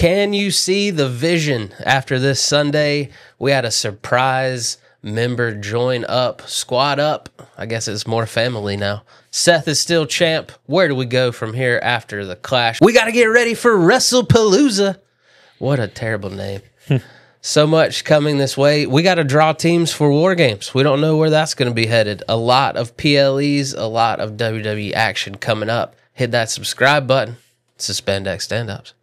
Can you see the vision after this Sunday? We had a surprise member join up, squad up. I guess it's more family now. Seth is still champ. Where do we go from here after the clash? We got to get ready for Wrestlepalooza. What a terrible name. So much coming this way. We got to draw teams for War Games. We don't know where that's going to be headed. A lot of PLEs, a lot of WWE action coming up. Hit that subscribe button. It's the Spandex StandUps.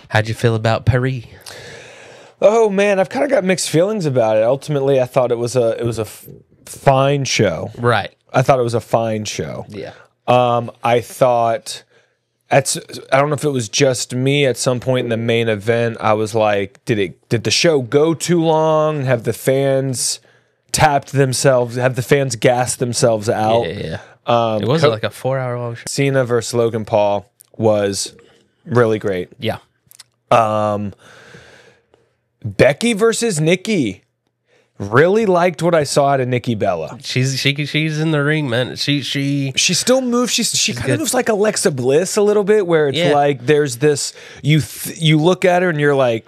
How'd you feel about Paris? Oh man, I've kind of got mixed feelings about it. Ultimately, I thought it was a fine show. Right. I thought it was a fine show. Yeah. I thought I don't know if it was just me at some point in the main event. I was like, did the show go too long? Have the fans tapped themselves? Have the fans gassed themselves out? Yeah. It was like a 4-hour long show. Cena versus Logan Paul was really great. Yeah. Becky versus Nikki. Really liked what I saw out of Nikki Bella. She's in the ring, man. She still moves. She kind of moves like Alexa Bliss a little bit, where it's like there's this you look at her and you're like,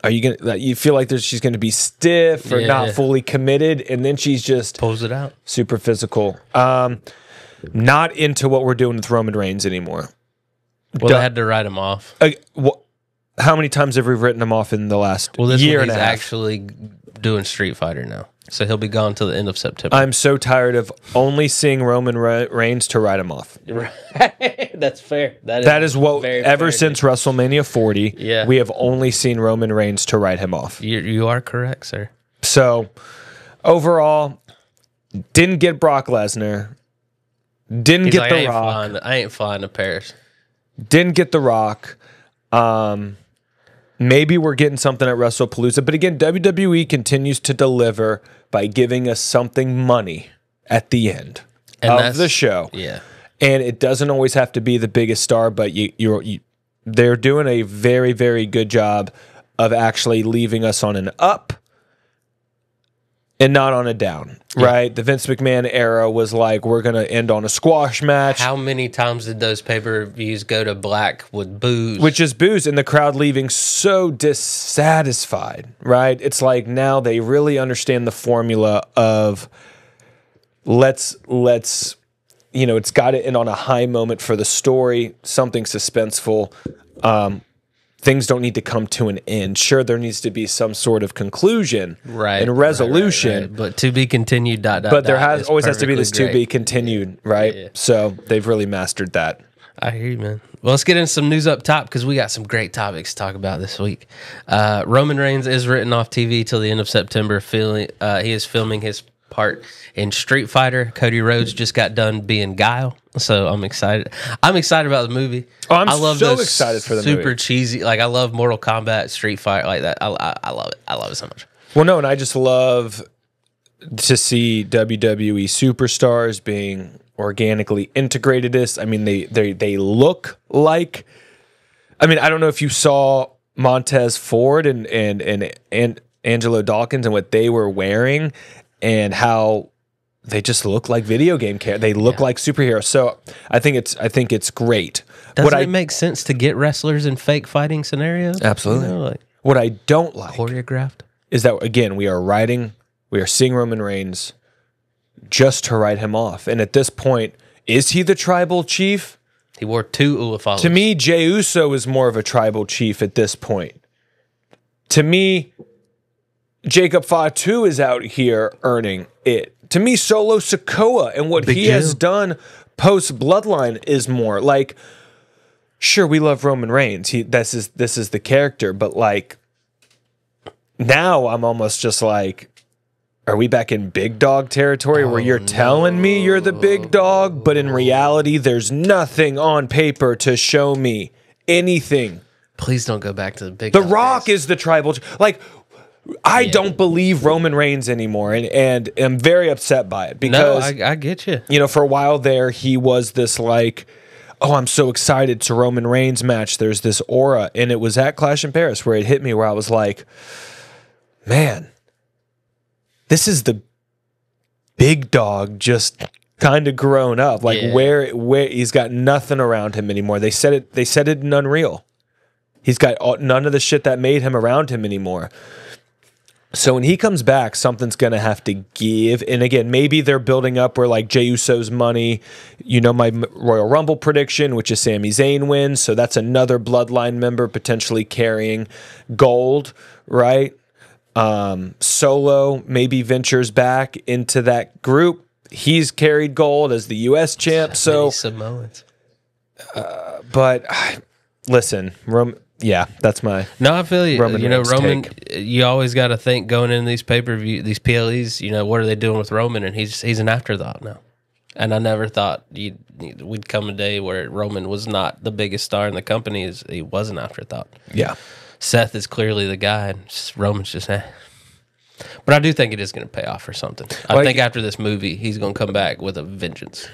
are you gonna? You feel like she's gonna be stiff or not fully committed, and then she's just pulls it out. Super physical. Not into what we're doing with Roman Reigns anymore. Well, they had to write him off. How many times have we written him off in the last year and a half? Actually doing Street Fighter now, so he'll be gone till the end of September. I'm so tired of only seeing Roman Reigns to write him off. That's fair. That is what ever since WrestleMania 40, we have only seen Roman Reigns to write him off. You are correct, sir. So overall, didn't get Brock Lesnar. Didn't get The Rock. I ain't flying to Paris. Didn't get The Rock. Maybe we're getting something at Wrestlepalooza. But again, WWE continues to deliver by giving us something money at the end of the show. Yeah. And it doesn't always have to be the biggest star, but they're doing a very, very good job of actually leaving us on an up and not on a down, right? The Vince McMahon era was like, we're going to end on a squash match. How many times did those pay-per-views go to black with boos? Which is boos, and the crowd leaving so dissatisfied, right? It's like now they really understand the formula of let's it's got to end on a high moment for the story, something suspenseful. Things don't need to come to an end. Sure, there needs to be some sort of conclusion and resolution. Right. But to be continued, But there always has to be this to be continued, right? Yeah. So they've really mastered that. I hear you, man. Well, let's get into some news up top because we got some great topics to talk about this week. Roman Reigns is written off TV till the end of September. He is filming his part in Street Fighter. Cody Rhodes just got done being Guile, so I'm excited. I'm excited about the movie. Oh, I love so excited for the movie. Super cheesy. Like I love Mortal Kombat, Street Fighter, like that. I love it. I love it so much. Well, no, and I just love to see WWE superstars being organically integrated. I mean, they look like. I mean, I don't know if you saw Montez Ford and Angelo Dawkins and what they were wearing, and how they just look like video game characters. They look like superheroes. So I think it's great. Doesn't it make sense to get wrestlers in fake fighting scenarios? Absolutely. You know, like what I don't like choreographed is that again we are seeing Roman Reigns just to write him off. And at this point, is he the tribal chief? He wore 2 Ula. To me, Jey Uso is more of a tribal chief at this point. To me, Jacob Fatu is out here earning it. To me, Solo Sikoa and what he has done post Bloodline is more like. Sure, we love Roman Reigns. This is the character, but like now I'm almost just like, are we back in big dog territory where you're telling me you're the big dog, but in reality there's nothing on paper to show me anything? Please don't go back to the big dog. The Rock is the tribal, like. I don't believe Roman Reigns anymore, and I'm very upset by it because I get you. You know, for a while there, he was this like, oh, I'm so excited to Roman Reigns match. There's this aura. And it was at Clash in Paris where it hit me where I was like, man, this is the big dog just kind of grown up. Like where he's got nothing around him anymore. They said it in Unreal. He's got none of the shit that made him around him anymore. So when he comes back, something's going to have to give. And again, maybe they're building up where like Jey Uso's money, you know, my Royal Rumble prediction, which is Sami Zayn wins. So that's another bloodline member potentially carrying gold, right? Solo maybe ventures back into that group. He's carried gold as the U.S. champ. So Samoans. But listen, yeah, that's my I feel you. Roman Roman. take. You always got to think going into these pay-per-view, these PLEs. You know, what are they doing with Roman? And he's an afterthought now. And I never thought we'd come a day where Roman was not the biggest star in the company. He was an afterthought. Yeah, Seth is clearly the guy, and Roman's just But I do think it is going to pay off for something. I think after this movie, he's going to come back with a vengeance.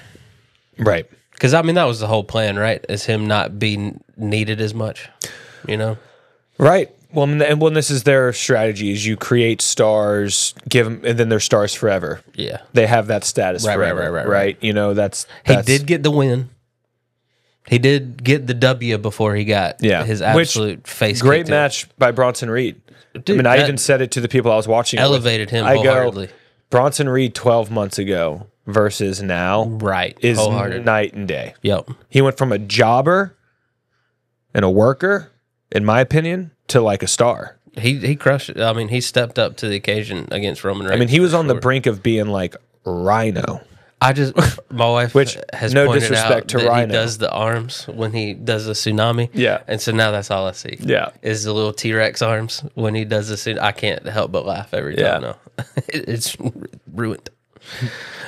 right. Because I mean, that was the whole plan, right? Is him not being needed as much. You know, right? Well, this is their strategy: is you create stars, give them, and then they're stars forever. Yeah, they have that status forever, right? You know, that's he did get the win. He did get the W before he got his absolute face. Great match by Bronson Reed. Dude, I mean, I even said it to the people I was watching. Elevated him wholeheartedly. Bronson Reed 12 months ago versus now, right? Is night and day. Yep. He went from a jobber and a worker, in my opinion, to like a star. He crushed it. I mean, he stepped up to the occasion against Roman Reigns. I mean, he was on the brink of being like Rhino. My wife has no pointed disrespect out to that Rhino. he does the arms when he does the tsunami. Yeah. And so now that's all I see. Yeah. Is the little T-Rex arms when he does the tsunami. I can't help but laugh every time now. It's ruined.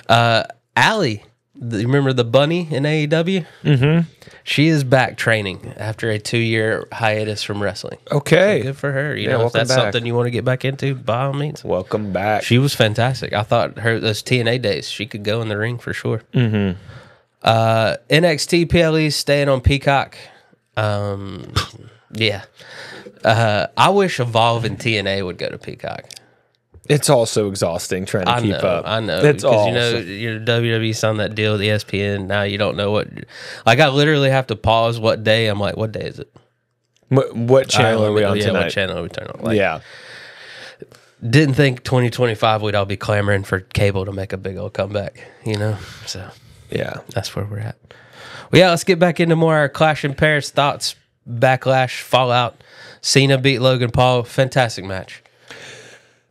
Allie, you remember the bunny in AEW? Mm-hmm. She is back training after a 2-year hiatus from wrestling. Okay. So good for her. You know, if that's something you want to get back into, by all means. Welcome back. She was fantastic. I thought those TNA days, she could go in the ring for sure. Mm-hmm. NXT PLE staying on Peacock. Yeah. I wish Evolve and TNA would go to Peacock. It's also exhausting trying to keep up. I know. It's because your WWE signed that deal with ESPN. Now you don't know what. Like, I literally have to pause what day. I'm like, what day is it? What channel are we on tonight? What channel are we turning on? Like, yeah. Didn't think 2025 we'd all be clamoring for cable to make a big old comeback, you know? So, yeah. That's where we're at. Well, yeah, let's get back into more our Clash in Paris thoughts, backlash, fallout. Cena beat Logan Paul. Fantastic match.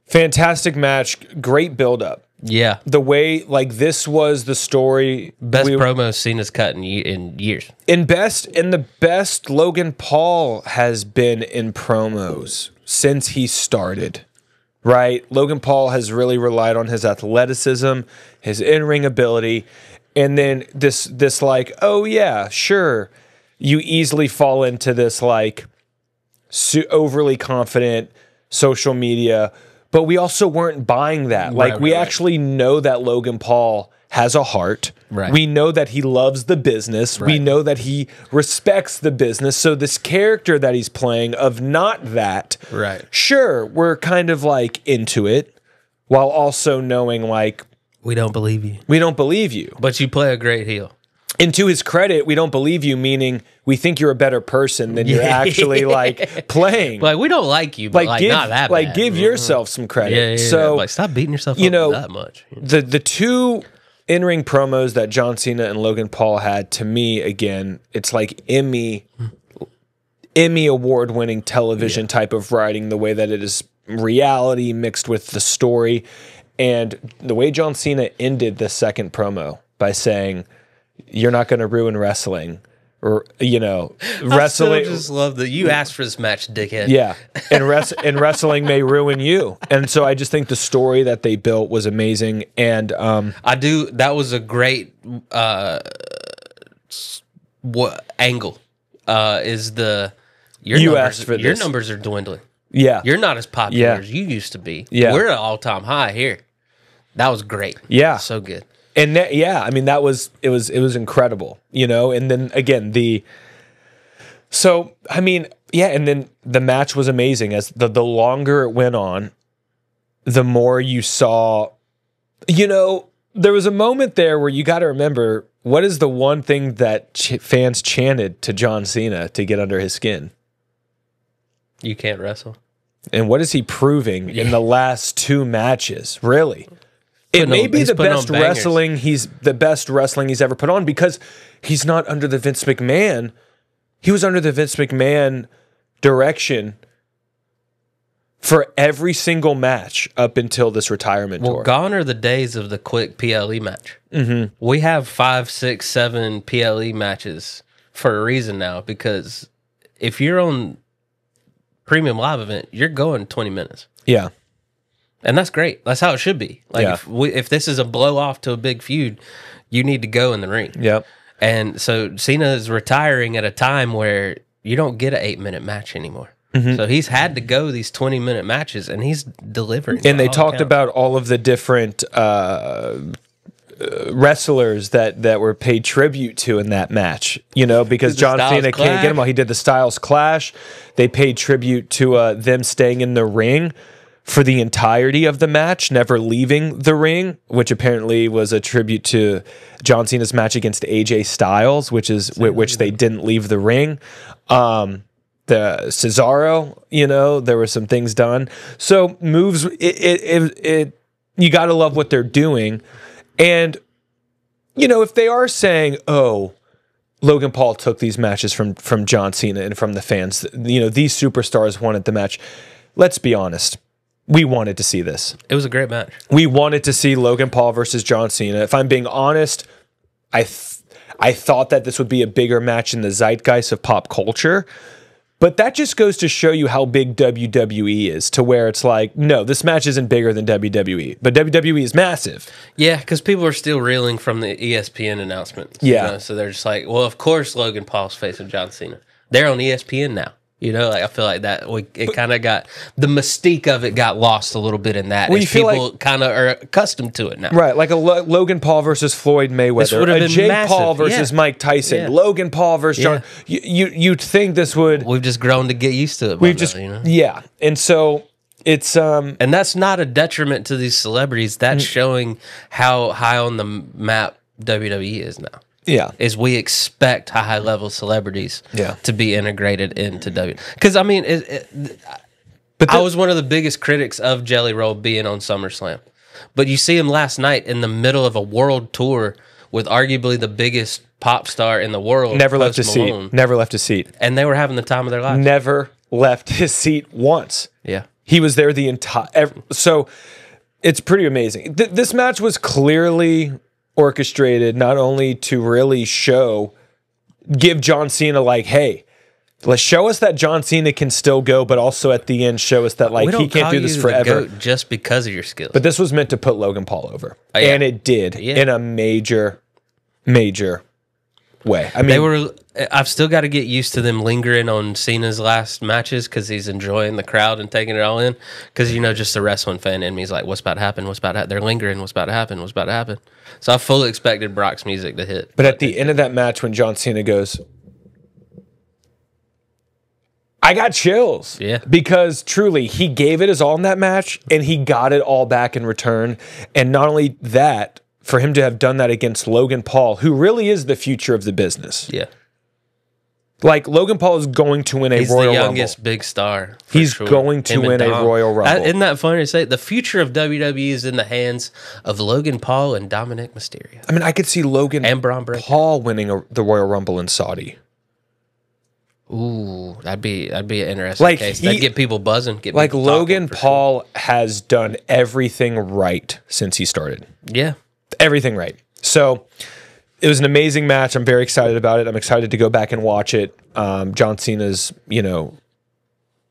Fantastic match. Great build-up. Yeah. The way, like, this was the story. Best promo Cena's cut in years. And the best Logan Paul has been in promos since he started, right? Logan Paul has really relied on his athleticism, his in-ring ability, and then this like, oh, yeah, sure. You easily fall into this, like, overly confident social media. But we also weren't buying that. Like, we actually know that Logan Paul has a heart. Right. We know that he loves the business. Right. We know that he respects the business. So this character that he's playing of not that, right? Sure, we're kind of like into it, while also knowing like we don't believe you. We don't believe you. But you play a great heel. And to his credit, we don't believe you, meaning we think you're a better person than you're actually like playing. Like, we don't like you, but like not that bad. Like, give yourself some credit. So, like, stop beating yourself up that much. The two in-ring promos that John Cena and Logan Paul had, to me, again, it's like Emmy award-winning television type of writing, the way that it is reality mixed with the story. And the way John Cena ended the second promo by saying, "You're not going to ruin wrestling," or wrestling. I just love that you asked for this match, dickhead. Yeah, and wrestling may ruin you. And so I just think the story that they built was amazing. And that was a great angle. Is the your numbers are dwindling. Yeah, you're not as popular as you used to be. Yeah, we're at an all-time high here. That was great. Yeah, so good. And yeah, I mean, it was incredible, you know. And then again, I mean, yeah, and then the match was amazing. As the longer it went on, the more you saw, you know, there was a moment there where you got to remember, what is the one thing that fans chanted to John Cena to get under his skin? You can't wrestle. And what is he proving in the last 2 matches? Really? It may be the best wrestling he's ever put on, because he's not under the Vince McMahon. He was under the Vince McMahon direction for every single match up until this retirement tour. Gone are the days of the quick PLE match. We have 5, 6, 7 PLE matches for a reason now, because if you're on premium live event, you're going 20 minutes. Yeah. And that's great. That's how it should be. Like, Yeah. if this is a blow off to a big feud, you need to go in the ring. Yep. And so Cena is retiring at a time where you don't get an 8-minute match anymore. So he's had to go these 20-minute matches, and he's delivering. And they talked about all of the different wrestlers that were paid tribute to in that match, you know, because John Cena can't get him all. He did the Styles Clash. They paid tribute to them staying in the ring for the entirety of the match, never leaving the ring, which apparently was a tribute to John Cena's match against AJ Styles, which they didn't leave the ring. The Cesaro, you know, there were some things done. So moves, you got to love what they're doing. And, you know, if they are saying, oh, Logan Paul took these matches from John Cena and from the fans, you know, these superstars wanted the match. Let's be honest. We wanted to see this. It was a great match. We wanted to see Logan Paul versus John Cena. If I'm being honest, I thought that this would be a bigger match in the zeitgeist of pop culture. But that just goes to show you how big WWE is, to where it's like, no, this match isn't bigger than WWE. But WWE is massive. Yeah, because people are still reeling from the ESPN announcement. Yeah. You know? So they're just like, well, of course Logan Paul's facing John Cena. They're on ESPN now. You know, like, I feel like that it kind of got, the mystique of it got lost a little bit in that. Well, you feel people kind of are accustomed to it now. Right, like a Logan Paul versus Floyd Mayweather, a Jake Paul versus Mike Tyson, Logan Paul versus John. You'd think this would. We've just grown to get used to it. We've just, you know? Yeah, and so it's and that's not a detriment to these celebrities. That's showing how high on the map WWE is now. Yeah, is we expect high level celebrities to be integrated into WWE. Because I mean, I was one of the biggest critics of Jelly Roll being on SummerSlam, but you see him last night in the middle of a world tour with arguably the biggest pop star in the world. Never left his seat. Never left his seat. And they were having the time of their lives. Never left his seat once. Yeah, he was there the entire. So it's pretty amazing. This match was clearly orchestrated not only to really give John Cena, like, hey, let's show us that John Cena can still go, but also at the end show us that, like, he can't do this forever just because of your skills. But this was meant to put Logan Paul over, and it did in a major way. I mean, I've still got to get used to them lingering on Cena's last matches, because he's enjoying the crowd and taking it all in. Because, you know, just the wrestling fan in me is like, what's about to happen? What's about to happen? They're lingering. What's about to happen? What's about to happen? So I fully expected Brock's music to hit. But at the end of that match, when John Cena goes, I got chills. Yeah. Because truly, he gave it his all in that match, and he got it all back in return. And not only that, for him to have done that against Logan Paul, who really is the future of the business. Yeah. Like, Logan Paul is going to win a Royal Rumble. He's the youngest big star. He's going to win a Royal Rumble. Isn't that funny to say? The future of WWE is in the hands of Logan Paul and Dominic Mysterio. I mean, I could see Logan and Braun Breaker. Paul winning the Royal Rumble in Saudi. Ooh, that'd be an interesting case. That'd get people buzzing. Like, Logan Paul has done everything right since he started. Yeah. Everything right. So it was an amazing match. I'm very excited about it. I'm excited to go back and watch it. John Cena's, you know,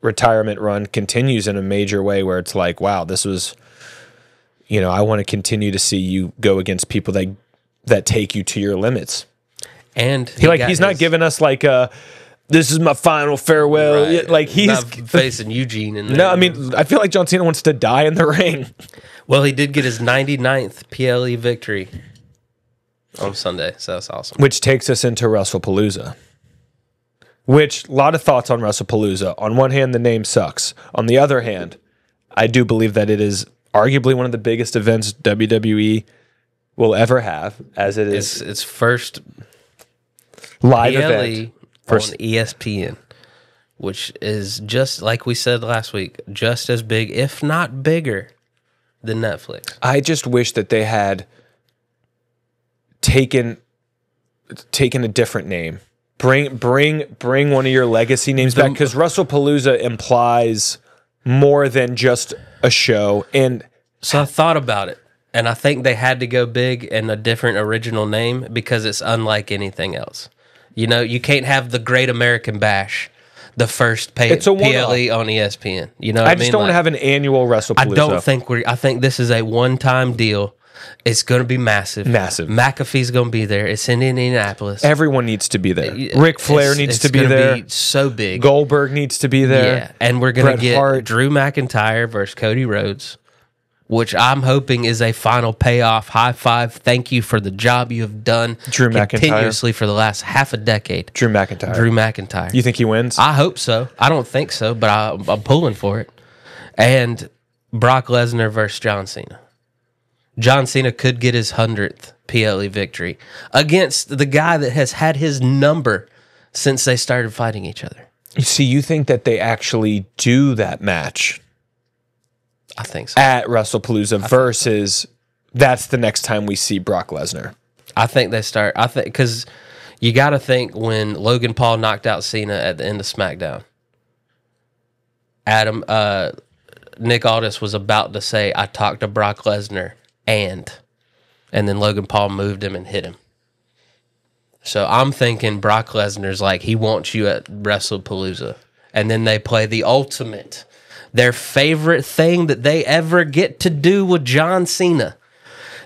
retirement run continues in a major way, where it's like, wow, this was, you know, I want to continue to see you go against people that take you to your limits. And he's not giving us like this is my final farewell. Right. Like, he's not facing Eugene in there. No, I mean, I feel like John Cena wants to die in the ring. Well, he did get his 99th PLE victory on Sunday, so that's awesome. Which takes us into Wrestlepalooza. Which, a lot of thoughts on Wrestlepalooza. On one hand, the name sucks. On the other hand, I do believe that it is arguably one of the biggest events WWE will ever have, as it is It's first live PLE event. First, on ESPN, which is just like we said last week, just as big, if not bigger, than Netflix. I just wish that they had taken a different name. Bring one of your legacy names back, because Wrestlepalooza implies more than just a show. And so I thought about it, and I think they had to go big and a different original name because it's unlike anything else. You know, you can't have the Great American Bash, the first It's a one-off. PLE on ESPN. You know what I mean? I just don't want to have an annual Wrestlepalooza. I don't think I think this is a one-time deal. It's going to be massive. Massive. McAfee's going to be there. It's in Indianapolis. Everyone needs to be there. Ric Flair needs to be there. Be so big. Goldberg needs to be there. Yeah, and we're going to Bret get Hart. Drew McIntyre versus Cody Rhodes, which I'm hoping is a final payoff. High five. Thank you for the job you have done Drew McIntyre. continuously for the last half a decade. Drew McIntyre. Drew McIntyre. You think he wins? I hope so. I don't think so, but I'm pulling for it. And Brock Lesnar versus John Cena. John Cena could get his 100th PLE victory against the guy that has had his number since they started fighting each other. You see, you think that they actually do that match I think so. at Wrestlepalooza versus that's the next time we see Brock Lesnar. I think they start. I think because you got to think when Logan Paul knocked out Cena at the end of SmackDown, Nick Aldis was about to say, "I talked to Brock Lesnar," and then Logan Paul moved him and hit him. So I'm thinking Brock Lesnar's like, he wants you at Wrestlepalooza, and then they play the ultimate, their favorite thing that they ever get to do with John Cena.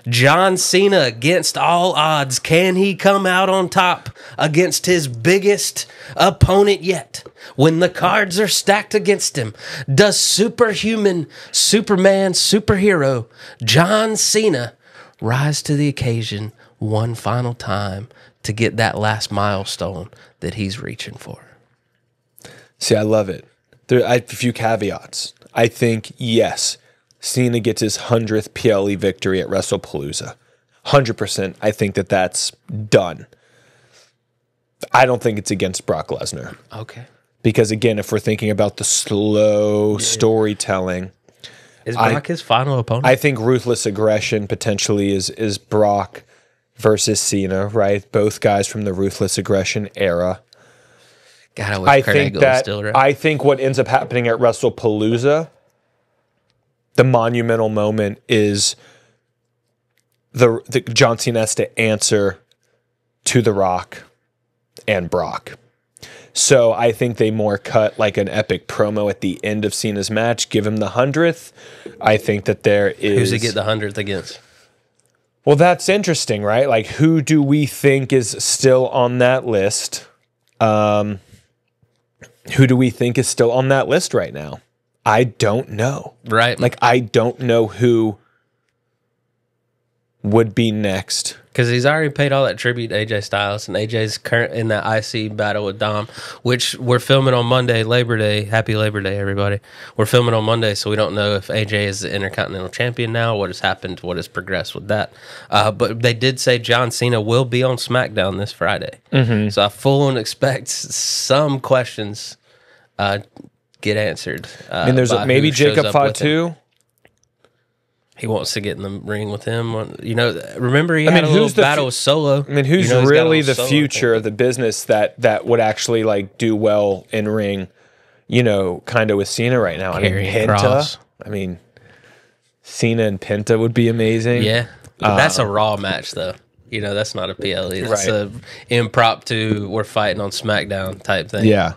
John Cena against all odds. Can he come out on top against his biggest opponent yet? When the cards are stacked against him, does superhuman, Superman, superhero John Cena rise to the occasion one final time to get that last milestone that he's reaching for? See, I love it. There are a few caveats. I think, yes, Cena gets his 100th PLE victory at Wrestlepalooza. 100%. I think that that's done. I don't think it's against Brock Lesnar. Okay. Because, again, if we're thinking about the slow storytelling, Is Brock his final opponent? I think Ruthless Aggression potentially is Brock versus Cena, right? Both guys from the Ruthless Aggression era. God, I wish Kurt Angle was still around. I think what ends up happening at Wrestlepalooza, the monumental moment is the John Cena has to answer to The Rock and Brock. So I think they more cut like an epic promo at the end of Cena's match, give him the 100th. I think that there is... Who's he get the 100th against? Well, that's interesting, right? Like, who do we think is still on that list? Who do we think is still on that list right now? I don't know. Right. Like, I don't know who would be next. Because he's already paid all that tribute to AJ Styles, and AJ's current in that IC battle with Dom, which we're filming on Monday, Labor Day. Happy Labor Day, everybody. We're filming on Monday, so we don't know if AJ is the Intercontinental Champion now, what has happened, what has progressed with that. But they did say John Cena will be on SmackDown this Friday. Mm-hmm. So I full on expect some questions get answered. I mean, there's maybe Jacob Fatu. He wants to get in the ring with him. You know, remember he had a little battle with Solo. I mean, who's really the future of the business that would actually like do well in ring, you know, kind of with Cena right now? I mean, Penta. I mean, Cena and Penta would be amazing. Yeah. That's a Raw match, though. You know, that's not a PLE. That's a impromptu, we're fighting on SmackDown type thing. Yeah.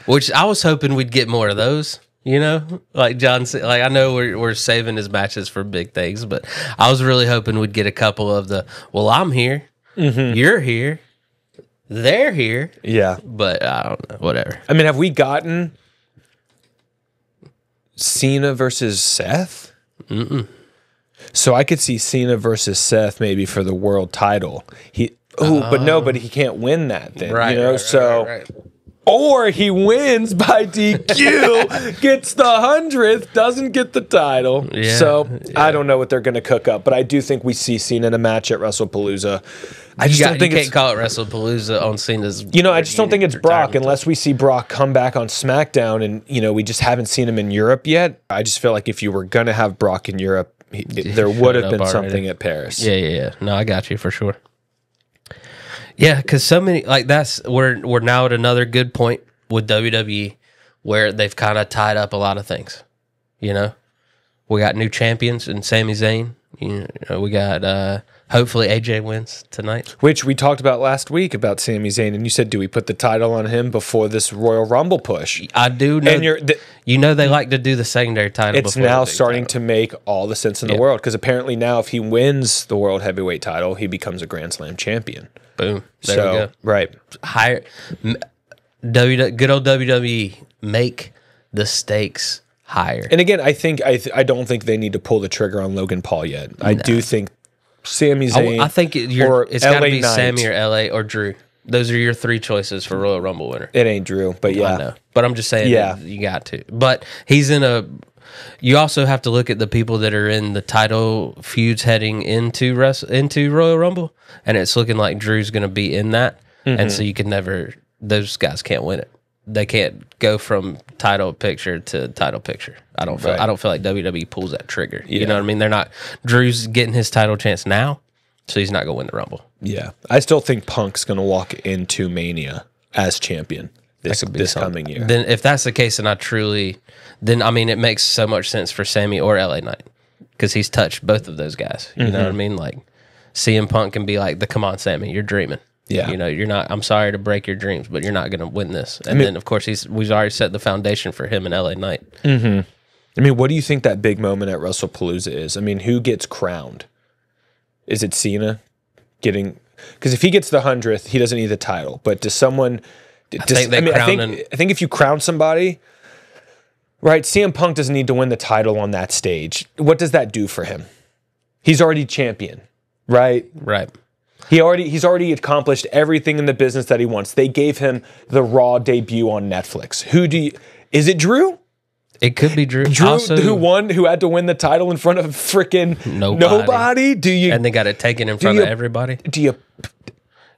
Which I was hoping we'd get more of those. You know, like John, like I know we're saving his matches for big things, but I was really hoping we'd get a couple of the, well, I'm here, you're here, they're here. Yeah. But I don't know, whatever. I mean, have we gotten Cena versus Seth? Mm-mm. So I could see Cena versus Seth maybe for the world title. But he can't win that then. Right, you know, right. Or he wins by DQ, gets the 100th, doesn't get the title. Yeah, I don't know what they're going to cook up, but I do think we see Cena in a match at Wrestlepalooza. I just don't think you can't call it Wrestlepalooza on Cena's. I just don't think it's Brock unless we see Brock come back on SmackDown, and we just haven't seen him in Europe yet. I just feel like if you were going to have Brock in Europe, there would have been something at Paris. Yeah. No, I got you for sure. Yeah, because so many we're now at another good point with WWE where they've kind of tied up a lot of things. You know, we got new champions in Sami Zayn. We got hopefully AJ wins tonight, which we talked about last week about Sami Zayn, and you said, do we put the title on him before this Royal Rumble push? I do know. And they like to do the secondary title. It's now starting to make all the sense in the world, because apparently now if he wins the World Heavyweight title, he becomes a Grand Slam champion. Boom. There we go. Right. Higher. Good old WWE, make the stakes higher. And again, I don't think they need to pull the trigger on Logan Paul yet. I do think Sami Zayn. I think it's got to be Sami or LA or Drew. Those are your three choices for Royal Rumble winner. It ain't Drew, but yeah. I know. But I'm just saying, you got to. But he's in a. You also have to look at the people that are in the title feuds heading into Royal Rumble, and it's looking like Drew's going to be in that, and so you can never. Those guys can't win it. They can't go from title picture to title picture. I don't feel like WWE pulls that trigger. You know what I mean? They're not. Drew's getting his title chance now, so he's not going to win the Rumble. Yeah, I still think Punk's going to walk into Mania as champion this coming year. Then, if that's the case, then I mean, it makes so much sense for Sami or LA Knight, because he's touched both of those guys. You know what I mean? Like, CM Punk can be like, "Come on, Sami, you're dreaming." Yeah, you're not. I'm sorry to break your dreams, but you're not going to win this. And then, of course, we've already set the foundation for him and LA Knight. I mean, what do you think that big moment at Wrestlepalooza is? I mean, who gets crowned? Is it Cena getting? Because if he gets the 100th, he doesn't need the title. But does someone? I think if you crown somebody, right? CM Punk doesn't need to win the title on that stage. What does that do for him? He's already champion, right? Right. He's already accomplished everything in the business that he wants. They gave him the Raw debut on Netflix. Is it Drew? It could be Drew. Drew, also, who had to win the title in front of freaking nobody? And they got it taken in front of everybody?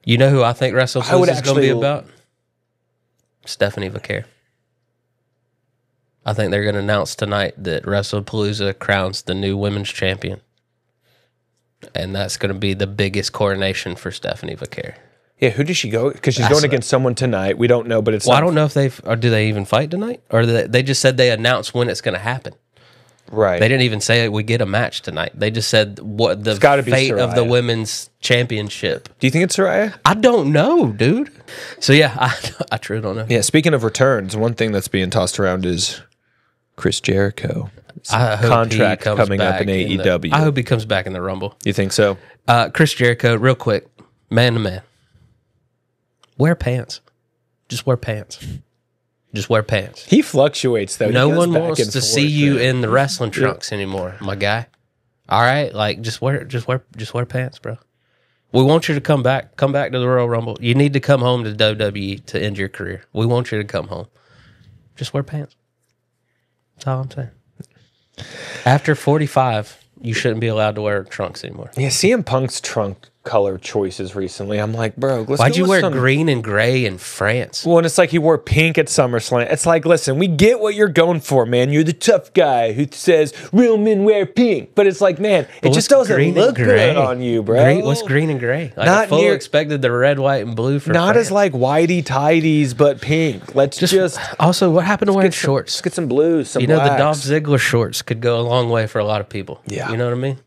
You know who I think Wrestlepalooza is going to be about? Stephanie Vaquer. I think they're going to announce tonight that Wrestlepalooza crowns the new women's champion. And that's going to be the biggest coronation for Stephanie Vaquer. Yeah, who does she go? Because she's going against someone tonight. We don't know, but it's. Well, I don't know if do they even fight tonight, or they just said they announced when it's going to happen. Right. They didn't even say we get a match tonight. They just said what the fate of the women's championship. Do you think it's Soraya? I don't know, dude. So yeah, I truly don't know. Yeah. Speaking of returns, one thing that's being tossed around is Chris Jericho. Contract coming up in AEW. I hope he comes back in the Rumble. You think so? Chris Jericho, real quick, man to man. Wear pants. Just wear pants. Just wear pants. He fluctuates though. No one wants to see you in the wrestling trunks anymore, my guy. All right, like just wear pants, bro. We want you to come back. Come back to the Royal Rumble. You need to come home to WWE to end your career. We want you to come home. Just wear pants. That's all I'm saying. After 45, you shouldn't be allowed to wear trunks anymore. Yeah, CM Punk's trunk color choices recently. I'm like, bro, why'd you wear green and gray in France? Well, and it's like he wore pink at SummerSlam. It's like, listen, we get what you're going for, man. You're the tough guy who says real men wear pink. But it's like, man, it just doesn't look good on you, bro. What's green and gray? Like, I fully expected the red, white, and blue for not France. As like whitey tidies, but pink. Let's just also, what happened to wearing shorts? Let's get some blues, some blacks. The Dolph Ziggler shorts could go a long way for a lot of people. Yeah. You know what I mean?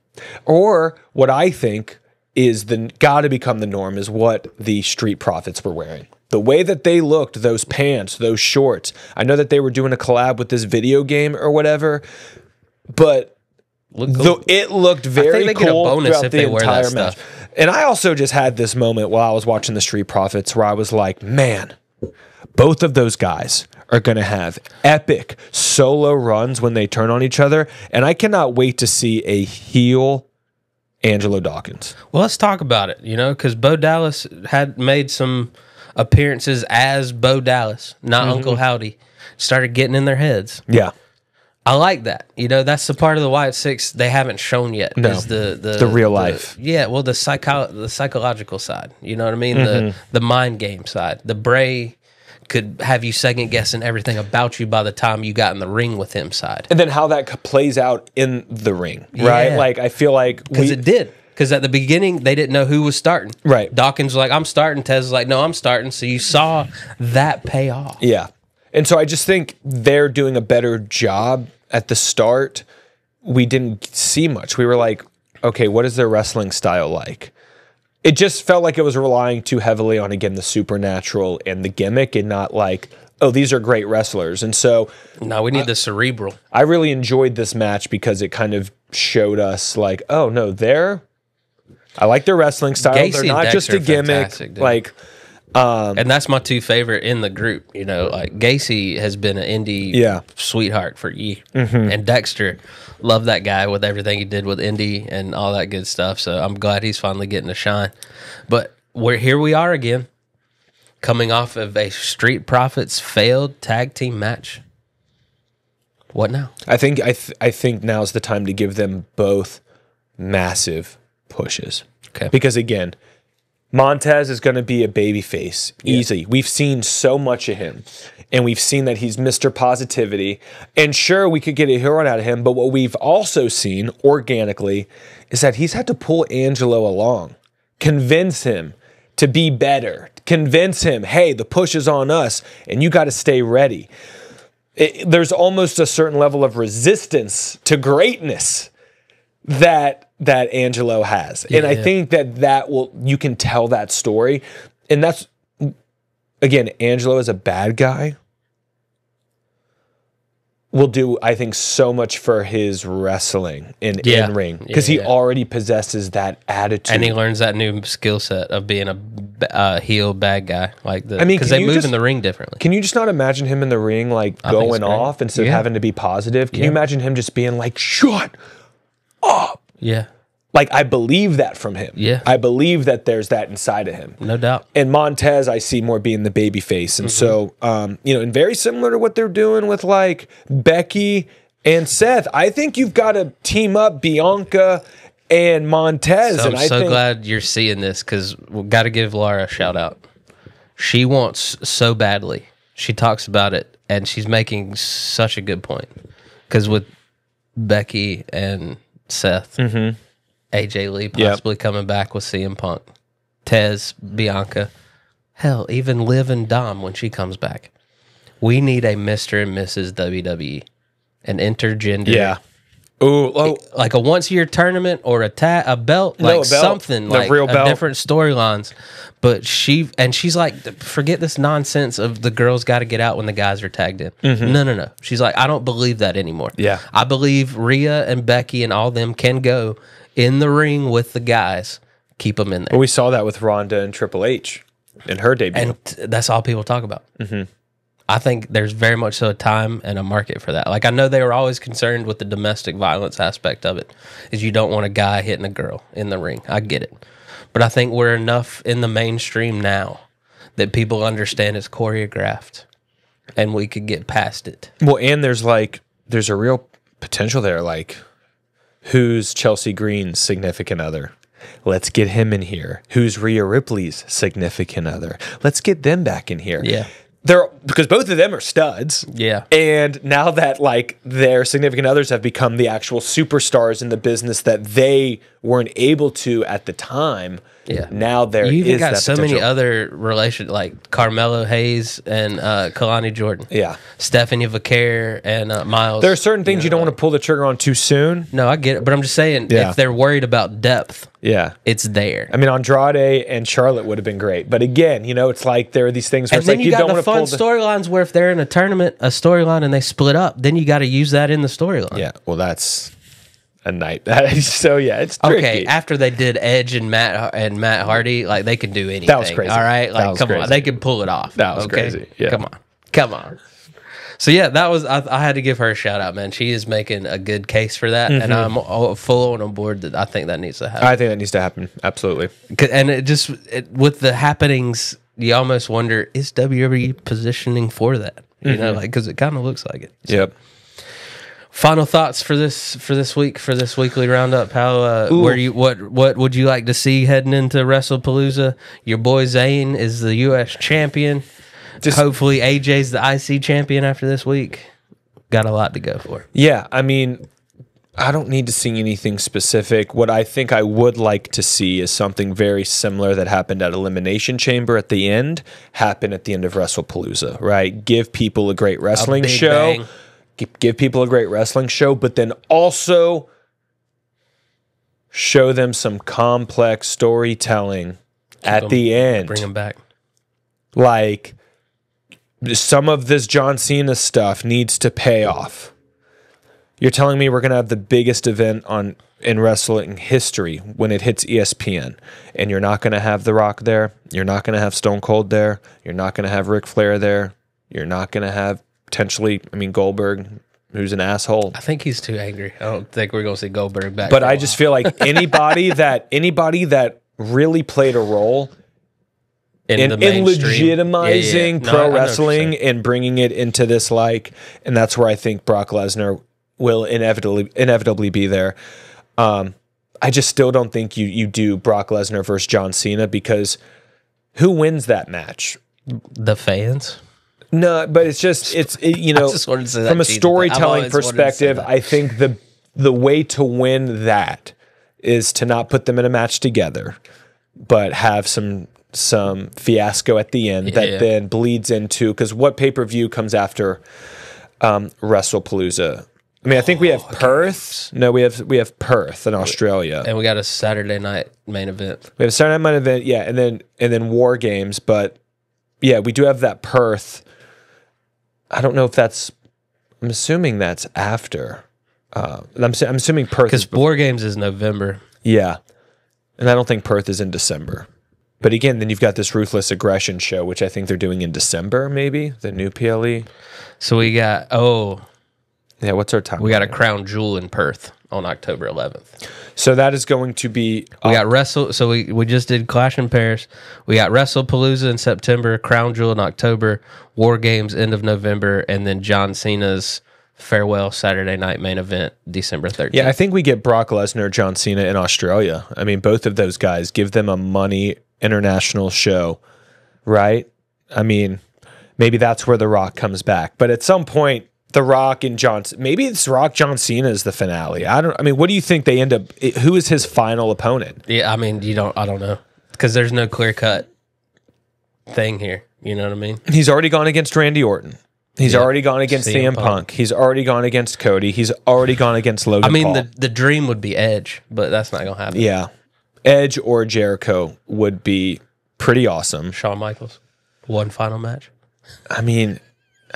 Or what I think is gotta become the norm is what the Street Profits were wearing. The way that they looked, those pants, those shorts. I know that they were doing a collab with this video game or whatever, but it looked very cool throughout the entire match. And I also just had this moment while I was watching the Street Profits where I was like, man, both of those guys are going to have epic solo runs when they turn on each other. And I cannot wait to see a heel Angelo Dawkins. Well, let's talk about it, because Bo Dallas had made some appearances as Bo Dallas, not Uncle Howdy, started getting in their heads. Yeah. I like that. That's the part of the Wyatt Six they haven't shown yet. No, is the real life. The psychological side. You know what I mean? The mind game side. The Bray could have you second guessing everything about you by the time you got in the ring with him side. And then how that plays out in the ring, right? Yeah. Like, I feel like because it did. Because at the beginning, they didn't know who was starting. Right. Dawkins was like, I'm starting. Tez was like, no, I'm starting. So you saw that pay off. Yeah. And so I just think they're doing a better job at the start. We didn't see much. We were like, okay, what is their wrestling style like? It just felt like it was relying too heavily on, again, the supernatural and the gimmick, and not like, oh, these are great wrestlers. And so no, we need the cerebral. I really enjoyed this match because it kind of showed us like, oh no, I like their wrestling style. Gacy they're not just a gimmick. Like, and that's my two favorite in the group. Like Gacy has been an indie sweetheart for years, and Dexter, love that guy with everything he did with indie and all that good stuff. So I'm glad he's finally getting to shine. But here we are again, coming off of a Street Profits failed tag team match. What now? I think now's the time to give them both massive pushes. Okay. Because again, Montez is going to be a babyface easily. We've seen so much of him, and we've seen that he's Mr. Positivity. And sure, we could get a heel run out of him, but what we've also seen organically is that he's had to pull Angelo along, convince him to be better, convince him, hey, the push is on us, and you got to stay ready. There's almost a certain level of resistance to greatness that Angelo has. And I think you can tell that story. And that's, again, Angelo as a bad guy will do, I think, so much for his wrestling in ring, because he already possesses that attitude. And he learns that new skill set of being a heel bad guy. Because they move in the ring differently. Can you just not imagine him in the ring, like, going off instead of having to be positive? Can you imagine him just being like, shut up? Yeah. Like, I believe that from him. Yeah. I believe that there's that inside of him. No doubt. And Montez, I see more being the baby face. And so, and very similar to what they're doing with, like, Becky and Seth, I think you've got to team up Bianca and Montez. So and I'm so glad you're seeing this, because we've got to give Laura a shout out. She wants so badly. She talks about it, and she's making such a good point. Because with Becky and Seth, AJ Lee possibly coming back with CM Punk, Tez, Bianca, hell, even Liv and Dom when she comes back. We need a Mr. and Mrs. WWE, an intergender. Yeah. Ooh, like a once-a-year tournament or a belt, like something, like real belt. Different storylines. But she's like, forget this nonsense of the girls got to get out when the guys are tagged in. No. She's like, I don't believe that anymore. Yeah. I believe Rhea and Becky and all them can go in the ring with the guys. Keep them in there. Well, we saw that with Ronda and Triple H in her debut. And that's all people talk about. I think there's very much so a time and a market for that. Like, I know they were always concerned with the domestic violence aspect of it, is you don't want a guy hitting a girl in the ring. I get it. But I think we're enough in the mainstream now that people understand it's choreographed and we could get past it. Well, and there's a real potential there. Like, who's Chelsea Green's significant other? Let's get him in here. Who's Rhea Ripley's significant other? Let's get them back in here. Yeah. Because both of them are studs. Yeah. And now that, like, their significant others have become the actual superstars in the business that they weren't able to at the time. Yeah. Now there you even is got that so potential. many other relations, like Carmelo Hayes and Kalani Jordan. Yeah. Stephanie Vaquer and Miles. There are certain things you don't want to pull the trigger on too soon. No, I get it. But I'm just saying, if they're worried about depth, it's there. I mean, Andrade and Charlotte would have been great. But again, it's like there are these things where and it's then like you got don't the want to fun pull storylines where if they're in a tournament, a storyline, and they split up, then you got to use that in the storyline. Yeah, well, that's a night. So yeah, it's tricky. Okay. After they did Edge and Matt Hardy, like, they can do anything. That was crazy. All right, like, come crazy. on, they can pull it off. That was crazy. Yeah. Come on. So yeah, that was I had to give her a shout out, man. She is making a good case for that, and I'm full on board that I think that needs to happen. I think that needs to happen. Absolutely. And with the happenings, you almost wonder, is WWE positioning for that? You know, like, because it kind of looks like it. So. Yep. Final thoughts for this week, for this weekly roundup. How what would you like to see heading into Wrestlepalooza? Your boy Zayn is the U.S. champion. Hopefully AJ's the IC champion after this week. Got a lot to go for. Yeah, I mean, I don't need to see anything specific. What I think I would like to see is something very similar that happened at Elimination Chamber at the end, happen at the end of Wrestlepalooza, right? Give people a great wrestling show. Bang. Give people a great wrestling show, but then also show them some complex storytelling at the end. Bring them back. Like, some of this John Cena stuff needs to pay off. You're telling me we're going to have the biggest event in wrestling history when it hits ESPN, and you're not going to have The Rock there, you're not going to have Stone Cold there, you're not going to have Ric Flair there, you're not going to have potentially, Goldberg, who's an asshole. I think he's too angry. I don't think we're going to see Goldberg back. But I just feel like anybody that really played a role in legitimizing pro wrestling and bringing it into this, like, and that's where I think Brock Lesnar will inevitably be there. I just still don't think you do Brock Lesnar versus John Cena, because who wins that match? The fans. No, but it's from a storytelling perspective, I think the way to win that is to not put them in a match together, but have some fiasco at the end that then bleeds into, because what pay-per-view comes after Wrestlepalooza? I mean, I think we have Perth. No, we have Perth in Australia, and we got a Saturday night main event. We have a Saturday night main event, yeah, and then War Games. But yeah, we do have that Perth. I don't know if that's. I'm assuming that's after. I'm assuming Perth, because War Games is November. Yeah, and I don't think Perth is in December. But again, then you've got this Ruthless Aggression show, which I think they're doing in December, maybe the new PLE. So we got yeah, what's our time? We got a Crown Jewel in Perth on October 11th. So that is going to be... We got So we just did Clash in Paris. We got Wrestlepalooza in September, Crown Jewel in October, War Games end of November, and then John Cena's farewell Saturday night main event, December 13th. Yeah, I think we get Brock Lesnar, John Cena in Australia. I mean, both of those guys, give them a money international show, right? I mean, maybe that's where The Rock comes back. But at some point... The Rock and maybe it's Rock John Cena is the finale. What do you think they end up? Who is his final opponent? Yeah, I don't know, because there's no clear cut thing here. You know what I mean? He's already gone against Randy Orton. He's already gone against CM Punk. He's already gone against Cody. He's already gone against Logan Paul. The dream would be Edge, but that's not gonna happen. Yeah, Edge or Jericho would be pretty awesome. Shawn Michaels, one final match. I mean.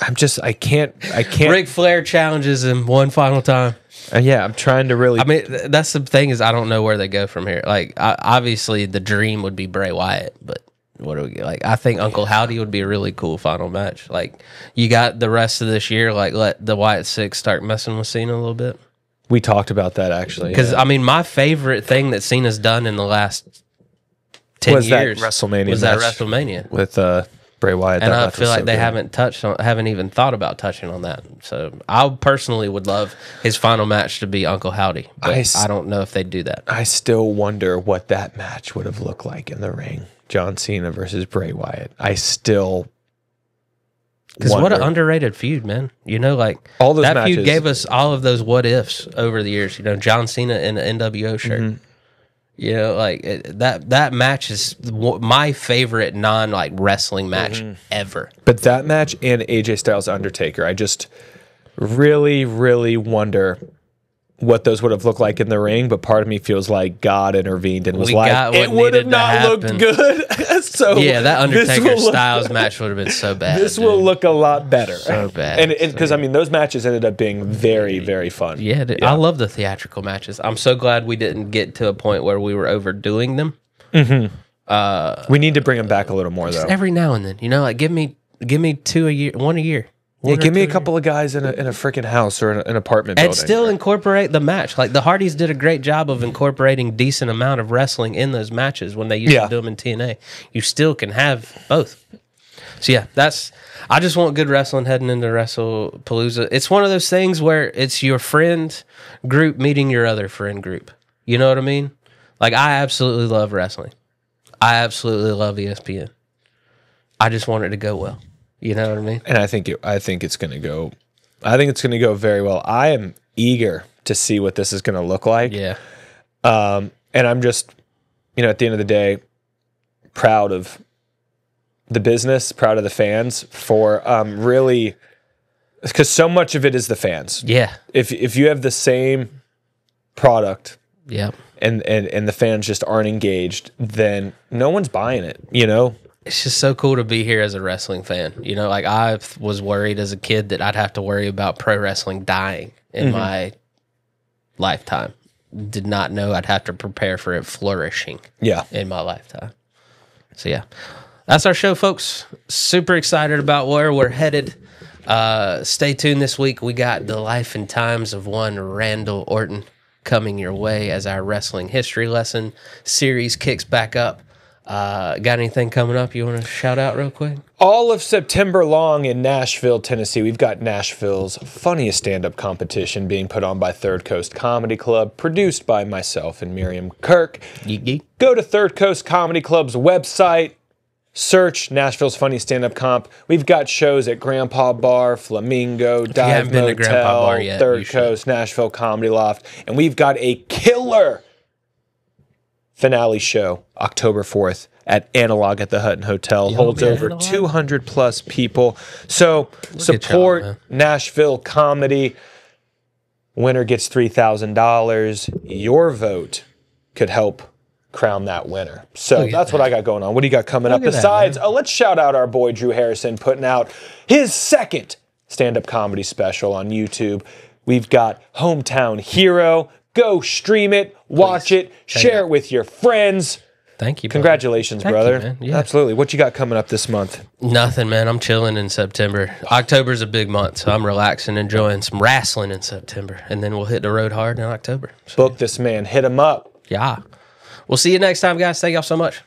I can't. Ric Flair challenges him one final time. Yeah, I'm trying to really. That's the thing, is I don't know where they go from here. Like, obviously, the dream would be Bray Wyatt, but what do we get? Like, I think Uncle Howdy would be a really cool final match. Like, you got the rest of this year, like, let the Wyatt Six start messing with Cena a little bit. We talked about that, actually. Because, my favorite thing that Cena's done in the last 10 years was that WrestleMania. With Bray Wyatt. And I feel like they haven't even thought about touching on that. So I personally would love his final match to be Uncle Howdy, but I don't know if they'd do that. I still wonder what that match would have looked like in the ring. John Cena versus Bray Wyatt. I still Because what an underrated feud, man. Like all those that matches, feud gave us all of those what ifs over the years. John Cena in an NWO shirt. Mm-hmm. That match is my favorite wrestling match ever. But that match and AJ Styles Undertaker, I just really, really wonder what those would have looked like in the ring. But part of me feels like God intervened and was it would have not looked good. So yeah, that Undertaker Styles match would have been so bad. This will look a lot better. So bad. And because those matches ended up being very, very fun. Yeah, I love the theatrical matches. I'm so glad we didn't get to a point where we were overdoing them. Mm-hmm. We need to bring them back a little more, though. Every now and then, give me 2 a year, 1 a year. Yeah, give me a couple of guys in a freaking house or an apartment building. And still incorporate the match. Like the Hardys did a great job of incorporating decent amount of wrestling in those matches when they used to do them in TNA. You still can have both. So yeah, I just want good wrestling heading into Wrestlepalooza. It's one of those things where it's your friend group meeting your other friend group. You know what I mean? Like I absolutely love wrestling. I absolutely love ESPN. I just want it to go well. You know what I mean? And I think it's going to go. I think it's going to go very well. I am eager to see what this is going to look like. Yeah. And I'm just, at the end of the day, proud of the business, proud of the fans for really, because so much of it is the fans. Yeah. If you have the same product, yeah, and the fans just aren't engaged, then no one's buying it. It's just so cool to be here as a wrestling fan. Like I was worried as a kid that I'd have to worry about pro wrestling dying in my lifetime. Did not know I'd have to prepare for it flourishing in my lifetime. So yeah, that's our show, folks. Super excited about where we're headed. Stay tuned this week. We got the life and times of one Randall Orton coming your way as our wrestling history lesson series kicks back up. Got anything coming up you want to shout out real quick? All of September long in Nashville, Tennessee, we've got Nashville's funniest stand-up competition being put on by Third Coast Comedy Club, produced by myself and Miriam Kirk. Geek. Go to Third Coast Comedy Club's website, search Nashville's funniest stand-up comp. We've got shows at Grandpa Bar, Flamingo, Dive Motel, Third Coast, Nashville Comedy Loft, and we've got a killer finale show October 4th at Analog at the Hutton Hotel. Holds over 200 plus people. So support Nashville comedy. Winner gets $3,000. Your vote could help crown that winner. So that's what I got going on. What do you got coming up? Besides, let's shout out our boy Drew Harrison putting out his second stand-up comedy special on YouTube. We've got Hometown Hero. Go stream it, watch it, share it with your friends. Thank you. Congratulations, brother. You, Absolutely. What you got coming up this month? Nothing, man. I'm chilling in September. October's a big month, so I'm relaxing, enjoying some wrestling in September, and then we'll hit the road hard in October. So, book this man. Hit him up. Yeah. We'll see you next time, guys. Thank y'all so much.